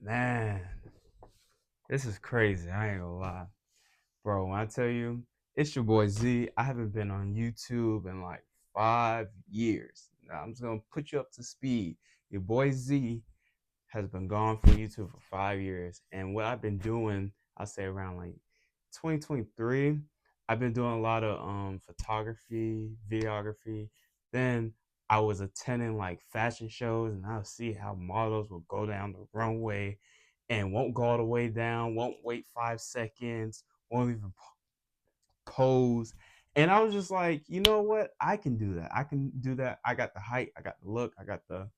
Man, this is crazy. I ain't gonna lie. Bro, when I tell you, it's your boy Z. I haven't been on YouTube in like 5 years. Now, I'm just gonna put you up to speed. Your boy Z has been gone from YouTube for 5 years. And what I've been doing, I'll say around like 2023, I've been doing a lot of photography, videography. Then I was attending like fashion shows and I'll see how models will go down the runway and won't go all the way down, won't wait 5 seconds, won't even pose. And I was just like, you know what? I can do that. I can do that. I got the height, I got the look, I got the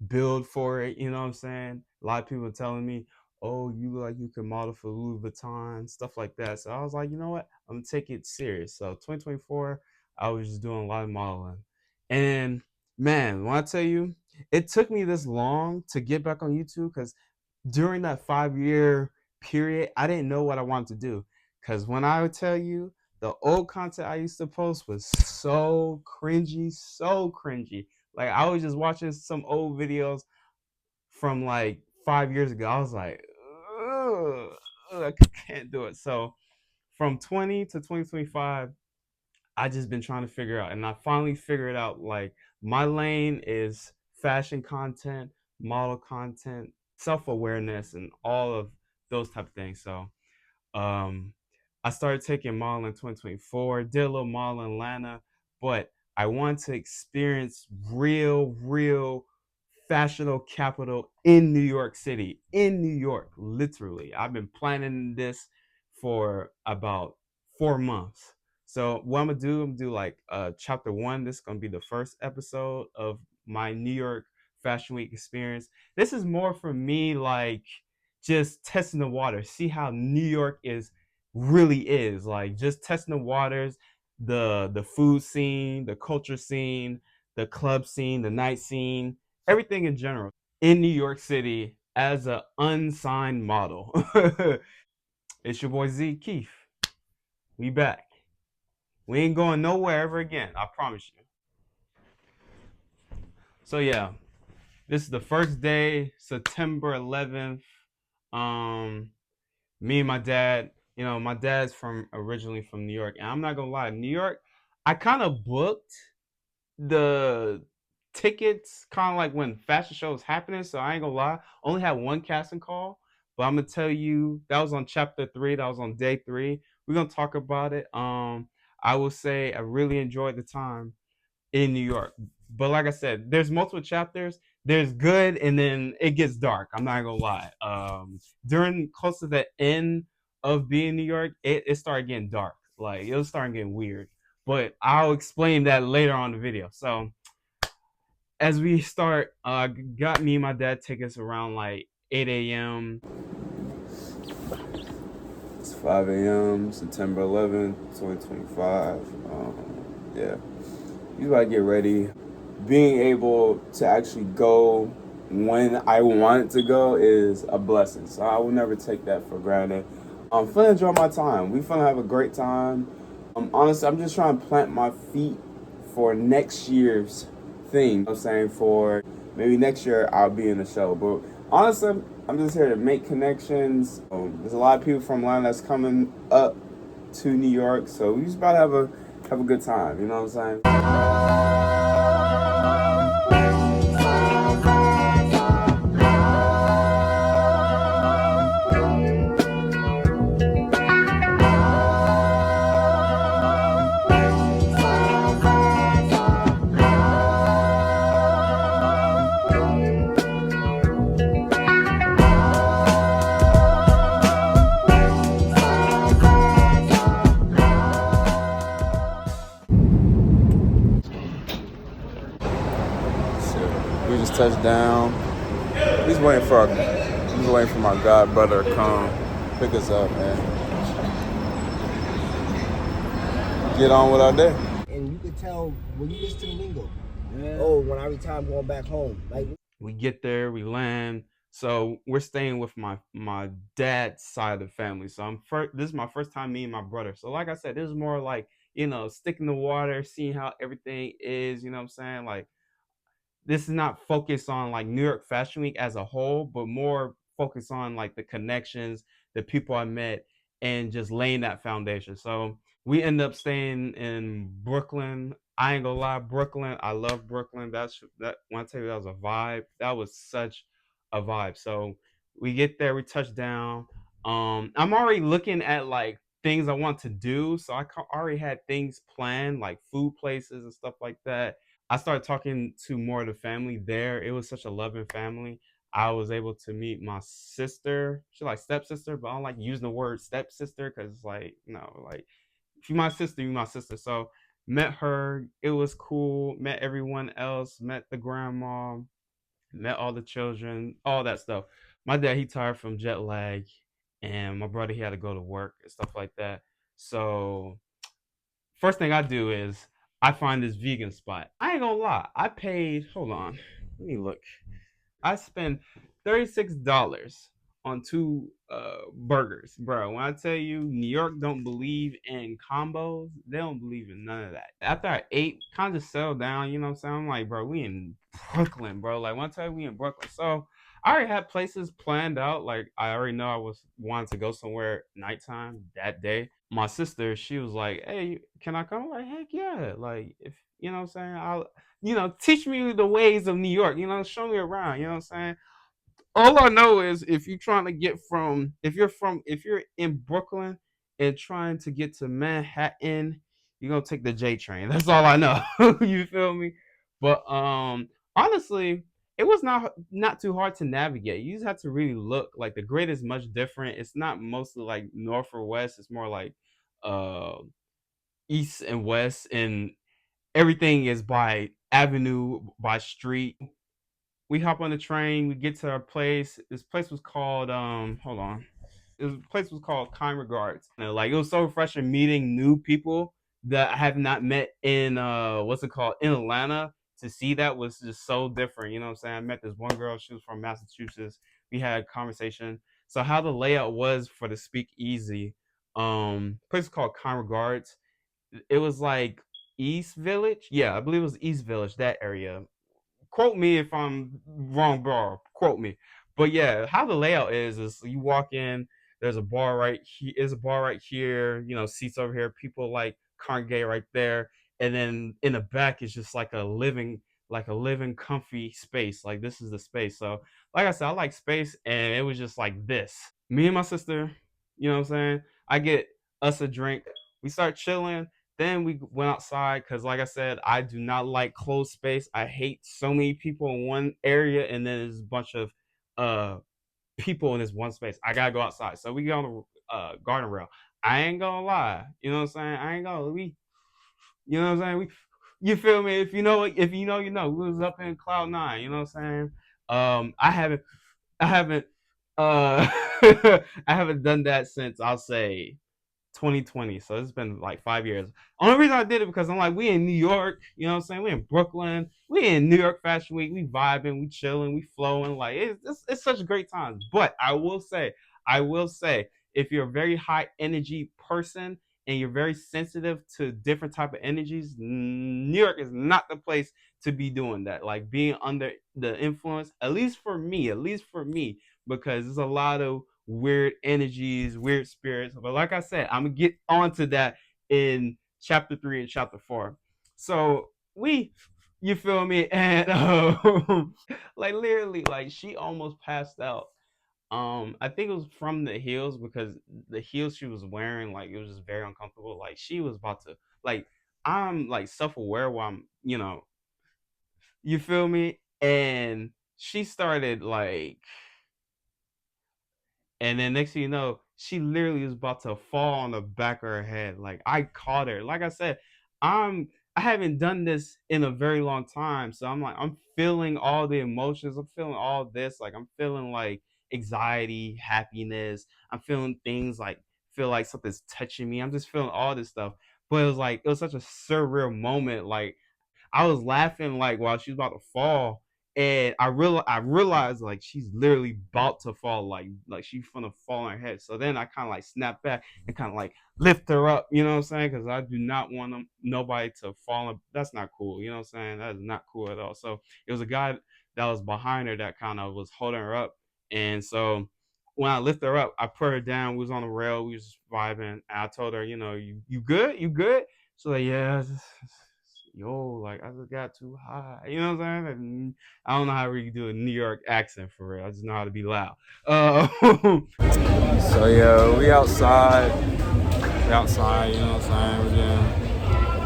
build for it. You know what I'm saying? A lot of people are telling me, oh, you look like you can model for Louis Vuitton, stuff like that. So I was like, you know what? I'm gonna take it serious. So 2024, I was just doing a lot of modeling. And man, when I tell you, it took me this long to get back on YouTube because during that 5 year period, I didn't know what I wanted to do. Because when I would tell you, the old content I used to post was so cringy, so cringy. Like I was just watching some old videos from like 5 years ago. I was like, ugh, I can't do it. So from 20 to 2025, I just been trying to figure out, and I finally figured out like my lane is fashion content, model content, self awareness, and all of those type of things. So um, I started taking modeling in 2024, did a little modeling in Atlanta, but I want to experience real fashionable capital in New York City, in New York, literally. I've been planning this for about 4 months. So what I'm gonna do like chapter one. This is gonna be the first episode of my New York Fashion Week experience. This is more for me like just testing the water, see how New York is like just testing the waters, the food scene, the culture scene, the club scene, the night scene, everything in general in New York City as an unsigned model. It's your boy Z Keith. We back. We ain't going nowhere ever again. I promise you. So yeah, this is the first day, September 11th. Um, Me and my dad. My dad's from originally from New York, and I'm not gonna lie, New York. I kind of booked the tickets kind of like when fashion show was happening. So I ain't gonna lie, only had one casting call, but I'm gonna tell you that was on chapter three. That was on day three. We're gonna talk about it. I will say I really enjoyed the time in New York. But like I said, there's multiple chapters. There's good, and then it gets dark. I'm not gonna lie. During close to the end of being in New York, it started getting dark. Like it was starting getting weird. But I'll explain that later on in the video. So as we start, got me and my dad tickets around like 8 a.m. It's 5 a.m. September 11th, 2025. Yeah, you gotta get ready. Being able to actually go when I want to go is a blessing. So I will never take that for granted. I'm finna enjoy my time. We finna have a great time. Honestly, I'm just trying to plant my feet for next year's thing. You know what I'm saying, for maybe next year I'll be in the show. But honestly, I'm just here to make connections. There's a lot of people from Atlanta that's coming up to New York, so we just about to have a good time. You know what I'm saying? We just touched down. He's waiting for my god brother to come pick us up, man. Get on with our day. And you could tell when you listen to the lingo. Yeah. Oh, when I retire, I'm going back home. Like we get there, we land. So we're staying with my dad's side of the family. So this is my first time meeting my brother. So like I said, this is more like, sticking the water, seeing how everything is, you know what I'm saying? Like this is not focused on like New York Fashion Week as a whole, but more focus on like the connections, the people I met, and just laying that foundation. So we end up staying in Brooklyn. I ain't gonna lie, Brooklyn. I love Brooklyn. That. When I tell you that was a vibe, that was such a vibe. So we get there, we touch down. I'm already looking at like things I want to do, so I already had things planned, like food places and stuff like that. I started talking to more of the family there. It was such a loving family. I was able to meet my sister. She's like stepsister, but I don't like using the word stepsister because it's like, no, like if you my sister, you my sister. So met her. It was cool. Met everyone else. Met the grandma. Met all the children. All that stuff. My dad, he tired from jet lag, and my brother, he had to go to work and stuff like that. So first thing I do is I find this vegan spot. I ain't gonna lie. I paid. Hold on. Let me look. I spent $36 on two burgers, bro. When I tell you New York don't believe in combos, they don't believe in none of that. After I ate, kind of settled down. You know what I'm saying? I'm like, bro, we in Brooklyn, bro. Like when I tell you we in Brooklyn, so I already had places planned out. Like I already know I was wanting to go somewhere nighttime that day. My sister, she was like, "Hey, can I come?" I'm like, heck yeah. Like if you know what I'm saying, I'll teach me the ways of New York, show me around, you know what I'm saying? All I know is if you're trying to get from if you're in Brooklyn and trying to get to Manhattan, you're gonna take the J train. That's all I know. You feel me? But honestly, it was not too hard to navigate. You just have to really look. Like the grid is much different. It's not mostly like north or west, it's more like uh east and west, and everything is by avenue, by street. We hop on the train, we get to our place. This place was called hold on. This place was called Kind Regards. And like it was so refreshing meeting new people that I have not met in what's it called in Atlanta. To see that was just so different. You know what I'm saying? I met this one girl, she was from Massachusetts. We had a conversation. So how the layout was for the speakeasy, place called Kind Regards. It was like East Village. Yeah, I believe it was East Village, that area. Quote me if I'm wrong, bro. Quote me. But yeah, how the layout is you walk in, there's a bar right here, is a bar right here, seats over here, people like congregate right there, and then in the back is just like a living comfy space. Like this is the space. So like I said, I like space, and it was just like this. Me and my sister, you know what I'm saying? I get us a drink, we start chilling, then we went outside because, like I said, I do not like closed space. I hate so many people in one area, and then there's a bunch of uh people in this one space. I gotta go outside, so we go on the garden rail. I ain't gonna lie, you know what I'm saying? I ain't gonna you know what I'm saying? You feel me? If you know, you know. We was up in cloud nine. You know what I'm saying? I haven't, I haven't done that since I'll say 2020. So it's been like 5 years. Only reason I did it because I'm like, we in New York, you know what I'm saying? We in Brooklyn, we in New York Fashion Week, we vibing, we chilling, we flowing. Like it's such a great time. But I will say, if you're a very high energy person and you're very sensitive to different type of energies, New York is not the place to be doing that. Like being under the influence, at least for me, because there's a lot of weird energies, weird spirits. But like I said, I'm gonna get onto that in chapter 3 and chapter 4. So you feel me? And like literally, like she almost passed out. I think it was from the heels because the heels she was wearing, like it was just very uncomfortable. Like she was about to like I'm like self-aware while I'm, you feel me? And she started like and then next thing you know, she literally was about to fall on the back of her head. Like I caught her. Like I said, I haven't done this in a very long time. So I'm feeling all the emotions. I'm feeling all this. Like I'm feeling like anxiety, happiness. I'm feeling things like feel like something's touching me. I'm just feeling all this stuff. But it was such a surreal moment. Like I was laughing like while she was about to fall, and I realized like she's literally about to fall, like she's gonna fall on her head. So then I kind of like snap back and kind of like lift her up, you know what I'm saying? Because I do not want nobody to fall. That's not cool, you know what I'm saying? That is not cool at all. So it was a guy that was behind her that kind of was holding her up, And so when I lift her up, I put her down. We was on the rail. We was just vibing. And I told her, you good? You good? She's like, yeah. Yo, like I just got too high. You know what I'm saying? And I don't know how to really do a New York accent for real. I just know how to be loud. So yeah, we outside. We outside. You know what I'm saying?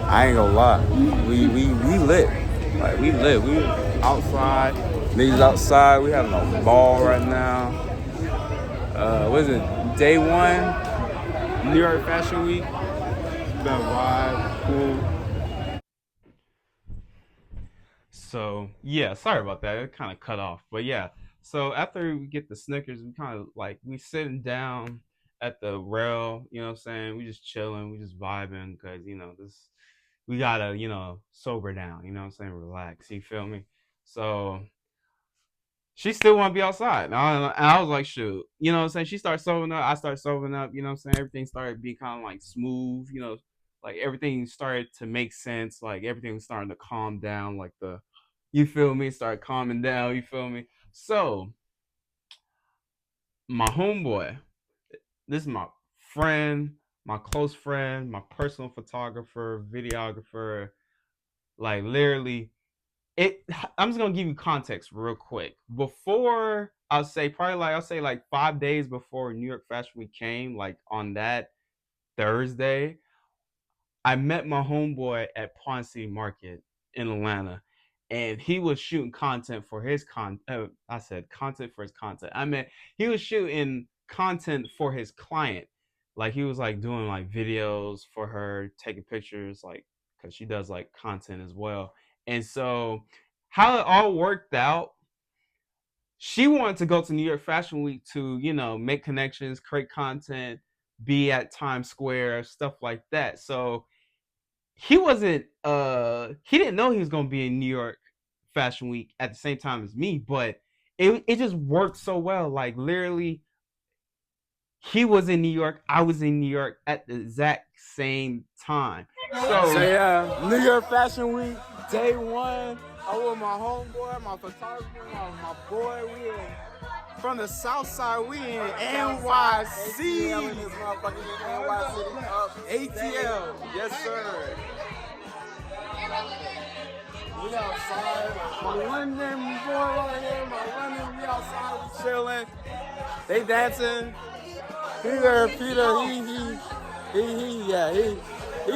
I ain't gonna lie. We lit. Like we lit. We outside. Niggas outside. We having a ball right now. What is it? Day one, New York Fashion Week. It's been a vibe. Cool. So yeah, sorry about that. It kind of cut off, but yeah. So after we get the Snickers, we kind of like we sitting down at the rail. You know what I'm saying? We just chilling. We just vibing because this we gotta sober down. You know what I'm saying? Relax. You feel me? So she still want to be outside. And I was like, shoot. You know what I'm saying? She started sobering up. I started sobering up. You know what I'm saying? Everything started being kind of like smooth. Like everything started to make sense. Like everything was starting to calm down. Like you feel me? Start calming down. You feel me? So my homeboy, this is my friend, my close friend, my personal photographer, videographer. Like literally, it I'm just gonna give you context real quick. Before I'll say like 5 days before New York Fashion Week came, like on that Thursday, I met my homeboy at Pawn City Market in Atlanta, and he was shooting content for his I said content for his content. I meant he was shooting content for his client. Like he was like doing like videos for her, taking pictures, like because she does like content as well. And so how it all worked out, she wanted to go to New York Fashion Week to make connections, create content, be at Times Square, stuff like that. So he didn't know he was gonna be in New York Fashion Week at the same time as me, but it just worked so well. Like literally, he was in New York, I was in New York at the exact same time. So yeah, New York Fashion Week, day one. I with my homeboy, my photographer, my boy. We in from the South Side. We in NYC. ATL, yes sir. We outside. My London boy right here. My London, we outside. We chilling. They dancing. He there, Peter. He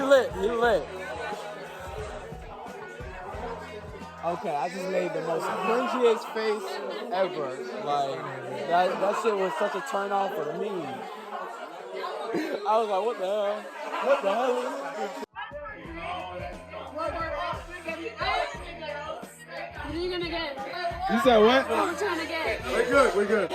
lit. He lit. Okay, I just made the most cringiest face ever. Like that shit was such a turn off for me. I was like, what the hell? What the hell is this? What are you gonna get? You said what? What are we trying to get? We're good. We're good.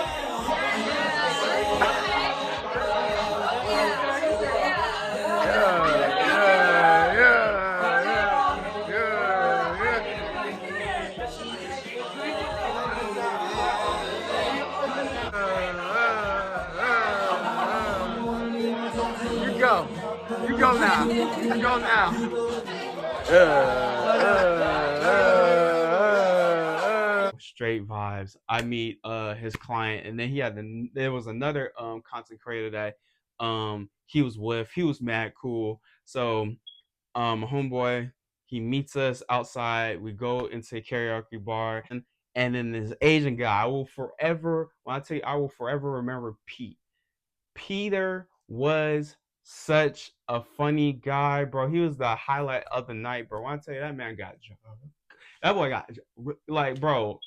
You go. You go now. You go now. Straight vibes. I meet his client, and then there was another content creator that he was with. He was mad cool. So homeboy, he meets us outside. We go into a karaoke bar, and then this Asian guy. When I tell you, I will forever remember Pete. Peter was such a funny guy, bro. He was the highlight of the night, bro. When I tell you, that man got that boy got like, bro.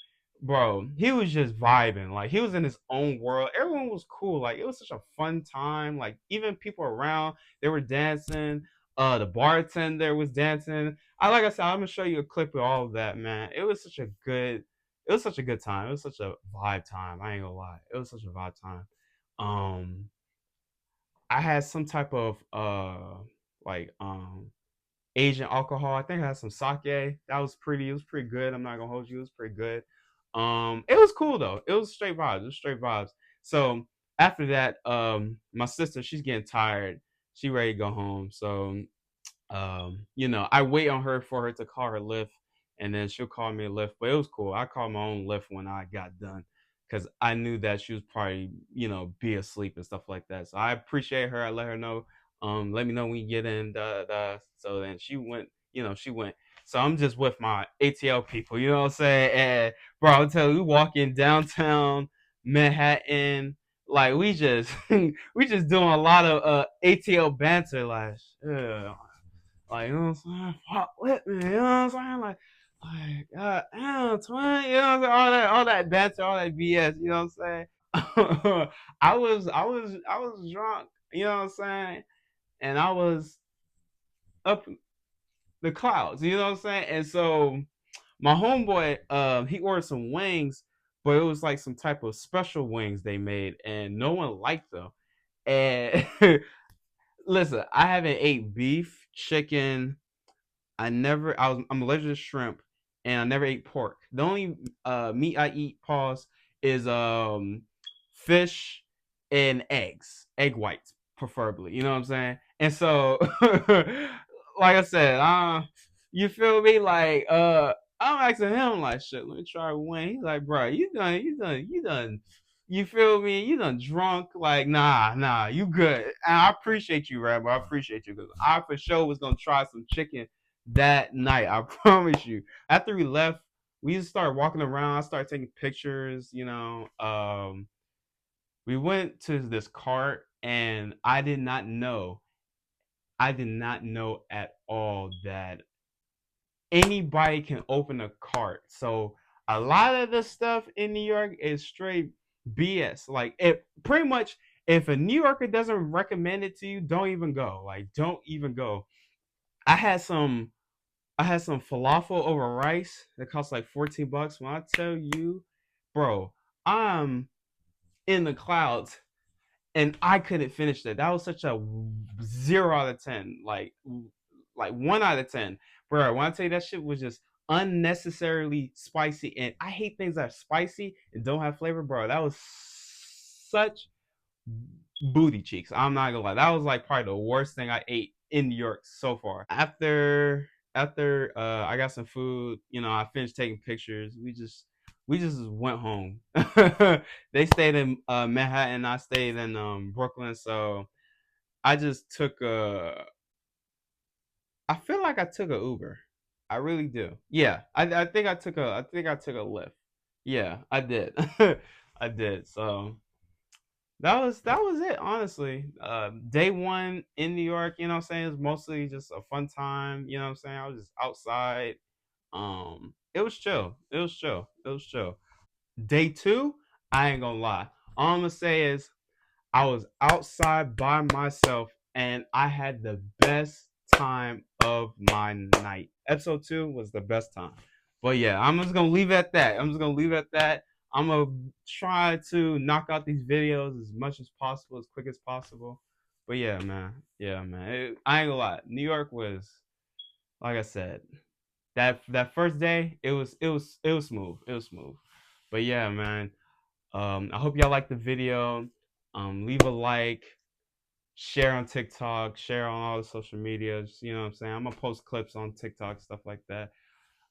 He was just vibing. Like he was in his own world. Everyone was cool. Like it was such a fun time. Like even people around, they were dancing. The bartender was dancing. Like I said, I'm gonna show you a clip of all of that, man. It was such a good. It was such a good time. It was such a vibe time. I ain't gonna lie. It was such a vibe time. Um, I had some type of like Asian alcohol. I think I had some sake. It was pretty good. I'm not gonna hold you. It was pretty good. It was cool though. It was straight vibes. It was straight vibes. So after that, my sister, she's getting tired. She ready to go home. So I wait on her for her to call her Lyft, and then she'll call me a Lyft. But it was cool. I called my own Lyft when I got done. because I knew that she was probably, be asleep and stuff like that. So I appreciate her. I let her know, let me know when you get in. So then she went. She went. So I'm just with my ATL people. You know what I'm saying? And bro, I'll tell you, we walk in downtown Manhattan. Like we just we just doing a lot of ATL banter, like, you know what I'm saying? Fuck with me, you know what I'm saying? Like, damn, twin, you know what I'm saying? All that banter, all that BS, you know what I'm saying? I was drunk, you know what I'm saying? And I was up the clouds, you know what I'm saying? And so my homeboy, he ordered some wings, but it was like some type of special wings they made, and no one liked them. And listen, I haven't ate beef, chicken, I'm allergic to shrimp, and I never ate pork. The only meat I eat, pause, is fish and eggs, egg whites preferably. You know what I'm saying? And so, like I said, you feel me? Like I'm asking him like, shit, let me try one. He's like, bro, you done. You feel me? You done drunk? Like, nah, you good. And I appreciate you, Rambo. I appreciate you because I for sure was gonna try some chicken that night. I promise you. After we left, we just started walking around. I started taking pictures. We went to this cart, and I did not know. I did not know at all that anybody can open a cart. So a lot of the stuff in New York is straight BS. Like it pretty much if a New Yorker doesn't recommend it to you, don't even go. Like don't even go. I had some I had some falafel over rice that cost like $14. When I tell you, bro, I'm in the clouds and I couldn't finish that. That was such a 0 out of 10, like 1 out of 10, bro. When I tell you that shit was just unnecessarily spicy, and I hate things that are spicy and don't have flavor, bro. That was such booty cheeks. I'm not gonna lie. That was like probably the worst thing I ate in New York so far. After I got some food, I finished taking pictures. We just went home. They stayed in Manhattan. I stayed in Brooklyn. So I just took a. I feel like I took a Uber. I really do. Yeah, I think I took a Lyft. Yeah, I did. I did. So that was it, honestly. Day one in New York, you know what I'm saying, is mostly just a fun time, you know what I'm saying? I was just outside. It was chill. It was chill. It was chill. Day two, I ain't gonna lie. All I'm gonna say is I was outside by myself and I had the best time of my night. Episode two was the best time. But yeah, I'm just gonna leave it at that. I'm just gonna leave it at that. I'm gonna try to knock out these videos as much as possible, as quick as possible. But yeah, man. Yeah, man. I ain't gonna lie. New York was, like I said, that first day, it was smooth. It was smooth. But yeah, man. I hope y'all like the video. Leave a like, share on TikTok, share on all the social medias. You know what I'm saying? I'm gonna post clips on TikTok, stuff like that.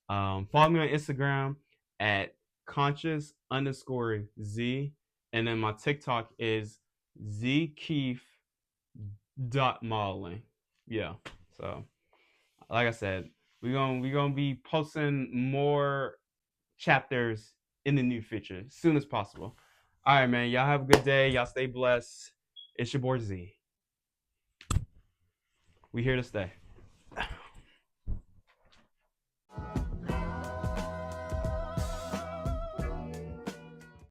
Follow me on Instagram at conscious_Z, and then my TikTok is zkeef.modeling. Yeah. So, like I said, we gonna be posting more chapters in the new future as soon as possible. All right, man. Y'all have a good day. Y'all stay blessed. It's your boy Z. We here to stay.